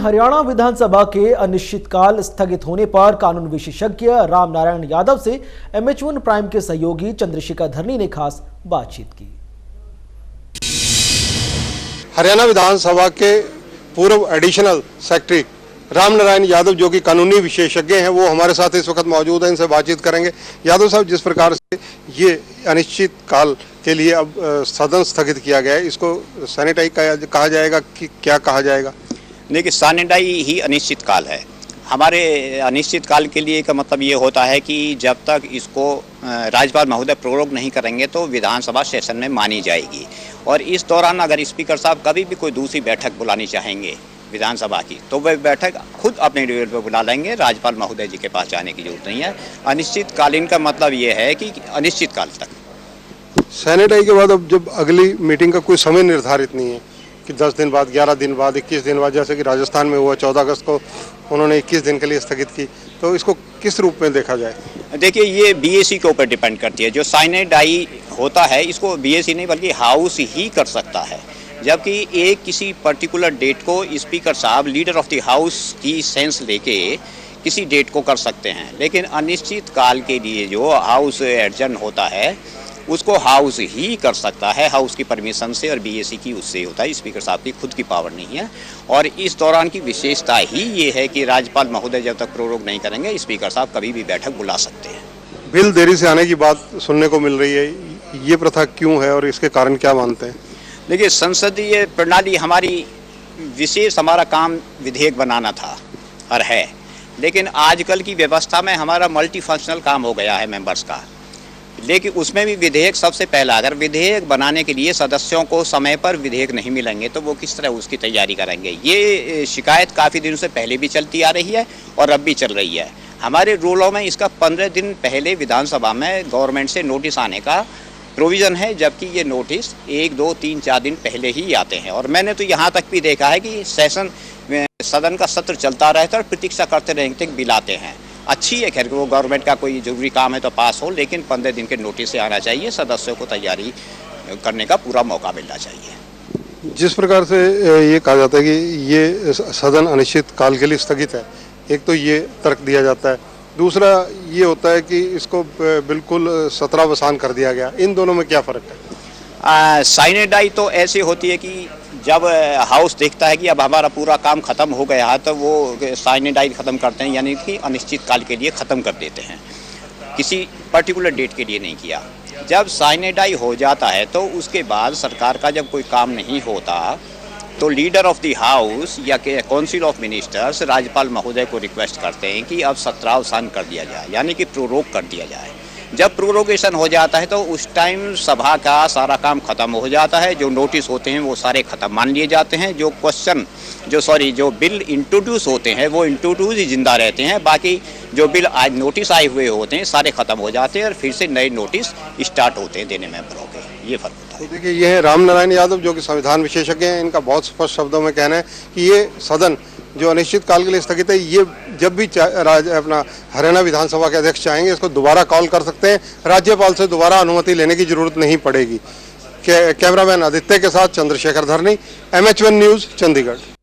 हरियाणा विधानसभा के अनिश्चितकाल स्थगित होने पर कानून विशेषज्ञ रामनारायण यादव से MH1 प्राइम के सहयोगी चंद्रशेखर धरनी ने खास बातचीत की। हरियाणा विधानसभा के पूर्व एडिशनल सेक्रेटरी रामनारायण यादव जो कि कानूनी विशेषज्ञ हैं, वो हमारे साथ इस वक्त मौजूद हैं। इनसे बातचीत करेंगे। यादव साहब, जिस प्रकार से ये अनिश्चित काल के लिए अब सदन स्थगित किया गया है, इसको सैनिटाइज कहा जाएगा कि क्या कहा जाएगा? देखिए, सैनिटाइज ही अनिश्चित काल है। हमारे अनिश्चित काल के लिए का मतलब ये होता है कि जब तक इसको राज्यपाल महोदय प्रोरोग नहीं करेंगे तो विधानसभा सेशन में मानी जाएगी। और इस दौरान अगर स्पीकर साहब कभी भी कोई दूसरी बैठक बुलानी चाहेंगे विधानसभा की, तो वह बैठक खुद अपने लेवल पर बुला लेंगे। राज्यपाल महोदय जी के पास जाने की जरूरत नहीं है। अनिश्चितकालीन का मतलब ये है कि अनिश्चित काल तक। सैनिटाइज के बाद अब जब अगली मीटिंग का कोई समय निर्धारित नहीं है कि 10 दिन बाद, 11 दिन बाद, 21 दिन बाद, जैसे कि राजस्थान में हुआ 14 अगस्त को उन्होंने 21 दिन के लिए स्थगित की, तो इसको किस रूप में देखा जाए? देखिए, ये BAC के ऊपर डिपेंड करती है। जो सैनिटाइज होता है इसको BAC नहीं बल्कि हाउस ही कर सकता है, जबकि एक किसी पर्टिकुलर डेट को स्पीकर साहब लीडर ऑफ द हाउस की सेंस लेके किसी डेट को कर सकते हैं। लेकिन अनिश्चित काल के लिए जो हाउस एडजर्न होता है उसको हाउस ही कर सकता है, हाउस की परमिशन से, और BAC की उससे होता है। स्पीकर साहब की खुद की पावर नहीं है। और इस दौरान की विशेषता ही ये है कि राज्यपाल महोदय जब तक प्रोरोग नहीं करेंगे, स्पीकर साहब कभी भी बैठक बुला सकते हैं। बिल देरी से आने की बात सुनने को मिल रही है, ये प्रथा क्यों है और इसके कारण क्या मानते हैं? देखिए, संसदीय प्रणाली हमारी विशेष, हमारा काम विधेयक बनाना था और है, लेकिन आजकल की व्यवस्था में हमारा मल्टी फंक्शनल काम हो गया है मेंबर्स का। लेकिन उसमें भी विधेयक सबसे पहला, अगर विधेयक बनाने के लिए सदस्यों को समय पर विधेयक नहीं मिलेंगे तो वो किस तरह उसकी तैयारी करेंगे। ये शिकायत काफ़ी दिनों से पहले भी चलती आ रही है और अब भी चल रही है। हमारे रूलों में इसका 15 दिन पहले विधानसभा में गवर्नमेंट से नोटिस आने का प्रोविज़न है, जबकि ये नोटिस 1, 2, 3, 4 दिन पहले ही आते हैं। और मैंने तो यहाँ तक भी देखा है कि सदन का सत्र चलता रहता है और प्रतीक्षा करते रहते बिल आते हैं। अच्छी है, खैर वो गवर्नमेंट का कोई जरूरी काम है तो पास हो, लेकिन 15 दिन के नोटिस से आना चाहिए। सदस्यों को तैयारी करने का पूरा मौका मिलना चाहिए। जिस प्रकार से ये कहा जाता है कि ये सदन अनिश्चित काल के लिए स्थगित है, एक तो ये तर्क दिया जाता है, दूसरा ये होता है कि इसको बिल्कुल सत्रावसान कर दिया गया। इन दोनों में क्या फ़र्क है? सैनिटाइज तो ऐसी होती है कि जब हाउस देखता है कि अब हमारा पूरा काम ख़त्म हो गया है तो वो सैनिटाइज ख़त्म करते हैं, यानी कि अनिश्चित काल के लिए ख़त्म कर देते हैं, किसी पर्टिकुलर डेट के लिए नहीं किया। जब सैनिटाइज हो जाता है तो उसके बाद सरकार का जब कोई काम नहीं होता तो लीडर ऑफ द हाउस या काउंसिल ऑफ मिनिस्टर्स राज्यपाल महोदय को रिक्वेस्ट करते हैं कि अब सत्रावसान कर दिया जाए, यानी कि प्रोरोग कर दिया जाए। जब प्रोरोगेशन हो जाता है तो उस टाइम सभा का सारा काम खत्म हो जाता है। जो नोटिस होते हैं वो सारे खत्म मान लिए जाते हैं। जो बिल इंट्रोड्यूस होते हैं वो इंट्रोड्यूस ही जिंदा रहते हैं। बाकी जो बिल आज नोटिस आए हुए होते हैं सारे खत्म हो जाते हैं और फिर से नए नोटिस स्टार्ट होते हैं देने मेंबरों के। ये फर्क होता है। तो देखिए, ये है रामनारायण यादव जो कि संविधान विशेषज्ञ हैं। इनका बहुत स्पष्ट शब्दों में कहना है कि ये सदन जो अनिश्चित काल के लिए स्थगित है, ये जब भी अपना हरियाणा विधानसभा के अध्यक्ष चाहेंगे इसको दोबारा कॉल कर सकते हैं। राज्यपाल से दोबारा अनुमति लेने की जरूरत नहीं पड़ेगी। कैमरामैन आदित्य के साथ चंद्रशेखर धरनी, MH1 न्यूज़, चंडीगढ़।